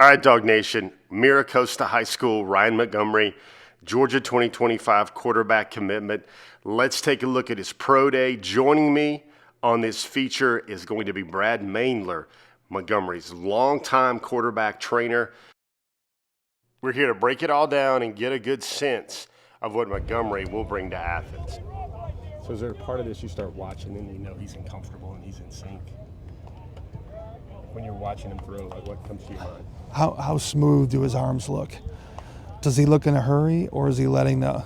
All right, Dog Nation. Miracosta High School, Ryan Montgomery, Georgia 2025 quarterback commitment. Let's take a look at his pro day. Joining me on this feature is going to be Brad Maendler, Montgomery's longtime quarterback trainer. We're here to break it all down and get a good sense of what Montgomery will bring to Athens. So is there a part of this you start watching and you know he's uncomfortable and he's in sync? When you're watching him throw, like what comes to your mind? How smooth do his arms look? Does he look in a hurry, or is he letting the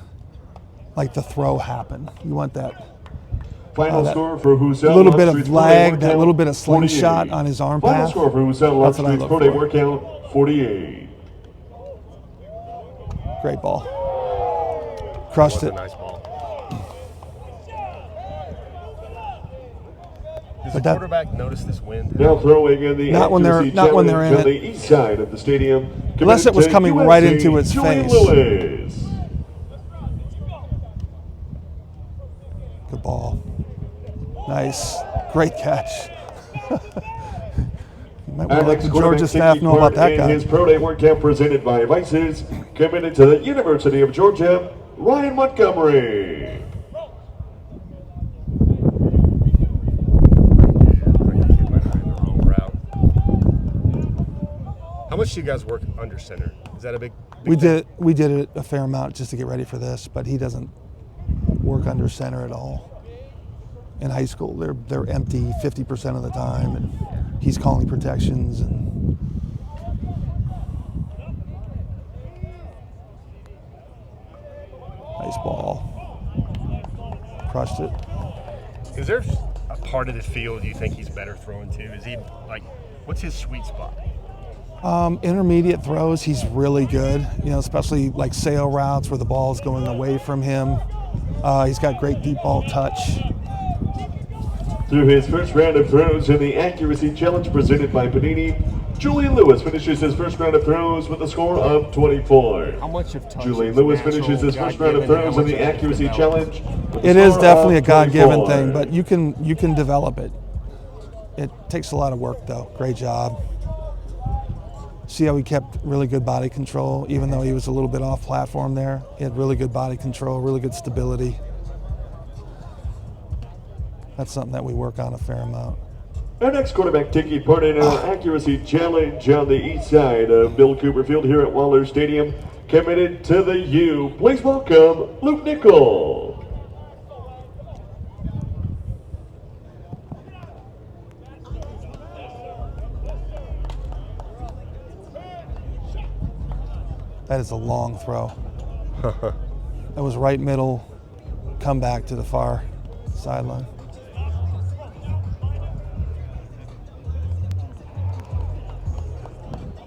throw happen? You want that Final score for Husel. little bit of lag, that little bit of slingshot on his arm path. Final score for Husel. That's what I look Pro Day for. workout 48. Great ball. Crushed it. A nice ball. Does But the quarterback notice this wind? Now throwing in the Not when they're in on it. the east side of the stadium. Unless it was coming right UNC into its Julian face. Lewis. Good ball. Nice. Great catch. You might want to let the Georgia staff know about that guy. His Pro Day workout presented by Vices, committed to the University of Georgia, Ryan Montgomery. How much do you guys work under center? Is that a big We thing? did it a fair amount just to get ready for this, but he doesn't work under center at all. In high school, they're empty 50% of the time, and he's calling protections. And nice ball, crushed it. Is there a part of the field you think he's better throwing to? Is he what's his sweet spot? Intermediate throws, he's really good. Especially like sail routes where the ball is going away from him. He's got great deep ball touch. Through his first round of throws in the accuracy challenge presented by Panini, Julian Lewis finishes his first round of throws with a score of 24. How much of touch? Julian Lewis finishes his first round of throws in the accuracy challenge. It is definitely a God-given thing, but you can develop it. It takes a lot of work, though. Great job. See how he kept really good body control, even though he was a little bit off platform there. He had really good body control, really good stability. That's something that we work on a fair amount. Our next quarterback taking part in our accuracy challenge on the east side of Bill Cooper Field here at Waller Stadium, committed to the U. Please welcome Luke Nickel. That is a long throw. That was right middle, come back to the far sideline.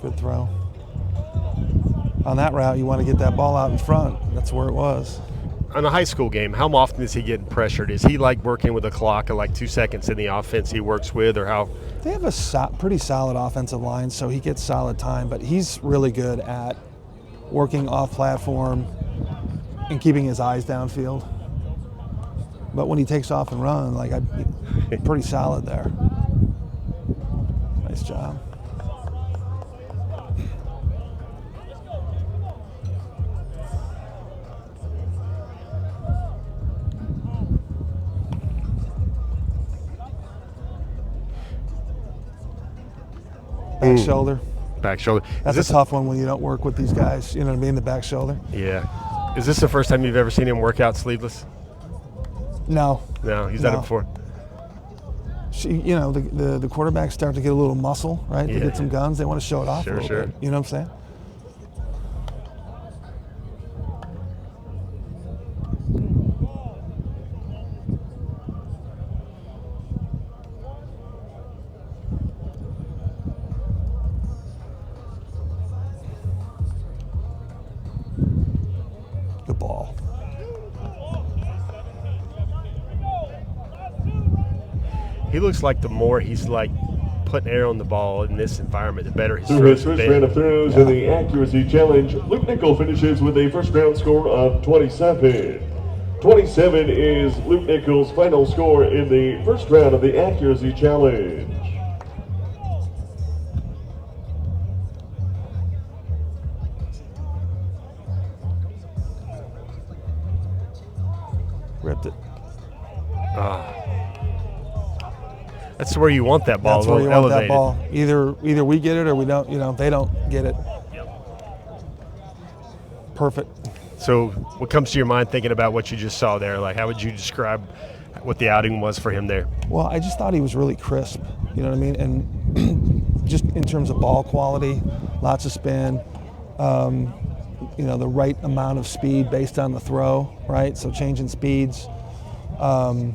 Good throw. On that route, you want to get that ball out in front. That's where it was. On a high school game, how often is he getting pressured? Is he working with a clock of 2 seconds in the offense he works with, or how? They have a pretty solid offensive line, so he gets solid time, but he's really good at working off platform and keeping his eyes downfield. But when he takes off and runs, I'd be pretty solid there. Nice job. Back shoulder. Back shoulder. That's a tough one when you don't work with these guys. You know what I mean? The back shoulder. Yeah. Is this the first time you've ever seen him work out sleeveless? No. No, he's done it before. The quarterbacks start to get a little muscle, right? They get some guns. They want to show it off a little bit. You know what I'm saying? Good ball. He looks like the more he's putting air on the ball in this environment, the better his Through his first round of throws in the accuracy challenge, Luke Nickel finishes with a first round score of 27. 27 is Luke Nickel's final score in the first round of the accuracy challenge. tipped it. That's where you want that ball. That's where you want that elevated. ball. Either we get it or we don't. They don't get it. Perfect. So what comes to your mind thinking about what you just saw there? Like, how would you describe what the outing was for him there? Well, I just thought he was really crisp. You know what I mean? And just in terms of ball quality, lots of spin. The right amount of speed based on the throw, right? So changing speeds. I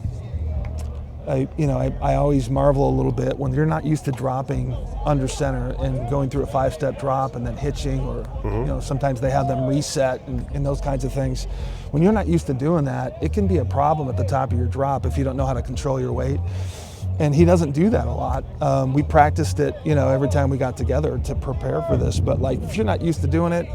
always marvel a little bit when you're not used to dropping under center and going through a 5-step drop and then hitching, or sometimes they have them reset and those kinds of things. When you're not used to doing that, it can be a problem at the top of your drop if you don't know how to control your weight. And he doesn't do that a lot. We practiced it, every time we got together to prepare for this. But if you're not used to doing it,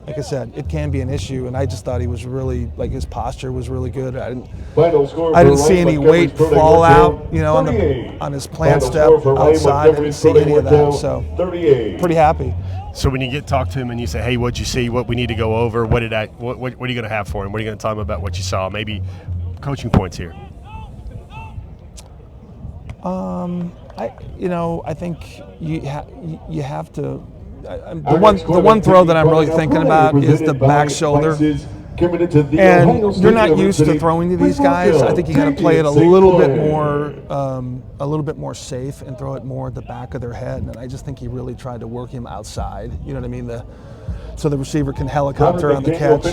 like I said, it can be an issue, and I just thought he was really, his posture was really good. I didn't see any weight fall out, on his plant step outside. I didn't see any of that, so pretty happy. So when you talk to him and you say, hey, what'd you see, what we need to go over, what are you going to have for him? What are you going to tell him about what you saw? Maybe coaching points here. I think you have to. The one throw that I'm really thinking about is the back shoulder. And you're not used to throwing to these guys. I think you got to play it a little bit more safe and throw it more at the back of their head. And I just think he really tried to work him outside. You know what I mean? So the receiver can helicopter on the catch.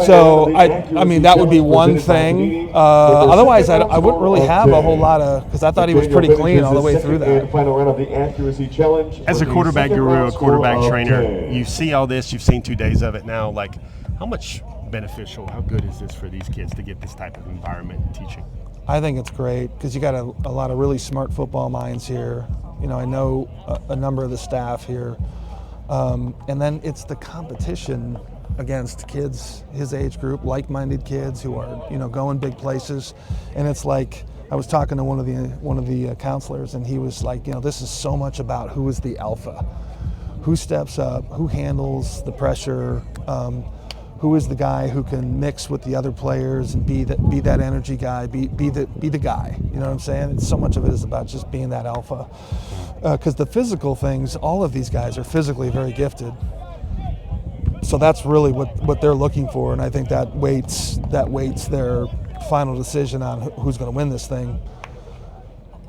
So I mean that would be one thing. Otherwise, I wouldn't really have a whole lot of, because I thought he was pretty clean all the way through that. As a quarterback guru, a quarterback trainer, you see all this. You've seen 2 days of it now. Like, how much beneficial, how good is this for these kids to get this type of environment and teaching? I think it's great because you got a lot of really smart football minds here. I know a number of the staff here. And then it's the competition against kids his age group, like-minded kids who are, going big places. And it's like, I was talking to one of the counselors, and he was like, this is so much about who is the alpha, who steps up, who handles the pressure, who is the guy who can mix with the other players and be that energy guy, be the guy. You know what I'm saying? It's so much of it is about just being that alpha. Because the physical things, all of these guys are physically very gifted. So that's really what they're looking for, and I think that weights their final decision on who's going to win this thing.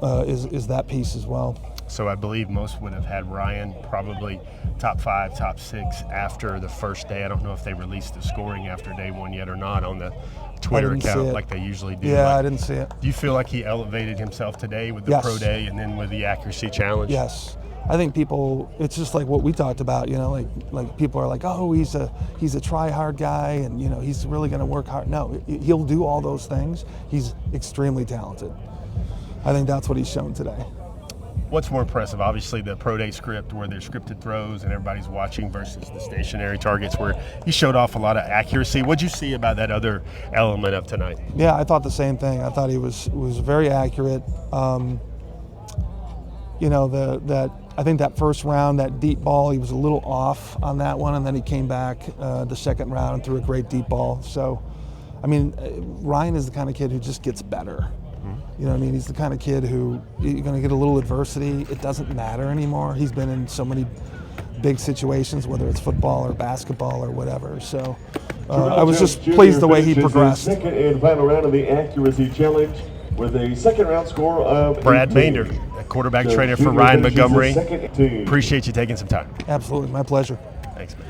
Is that piece as well. So I believe most would have had Ryan probably top 5, top 6 after the first day. I don't know if they released the scoring after day 1 yet or not on the Twitter account like they usually do. Yeah, I didn't see it. Do you feel like he elevated himself today with the pro day and then with the accuracy challenge? Yes. I think people, it's just like what we talked about, like people are like, oh, he's a try-hard guy and, he's really going to work hard. No, he'll do all those things. He's extremely talented. I think that's what he's shown today. What's more impressive? Obviously the pro day script where there's scripted throws and everybody's watching versus the stationary targets where he showed off a lot of accuracy. What'd you see about that other element of tonight? Yeah, I thought the same thing. I thought he was very accurate. I think that first round, that deep ball, he was a little off on that one, and then he came back the second round and threw a great deep ball. So, I mean, Ryan is the kind of kid who just gets better. You know what I mean? He's the kind of kid who, you're going to get a little adversity. It doesn't matter anymore. He's been in so many big situations, whether it's football or basketball or whatever. So I was just pleased the way he progressed. Second and final round of the accuracy challenge with a second round score of Brad Maendler, a quarterback trainer for Ryan Montgomery. Appreciate you taking some time. Absolutely. My pleasure. Thanks, man.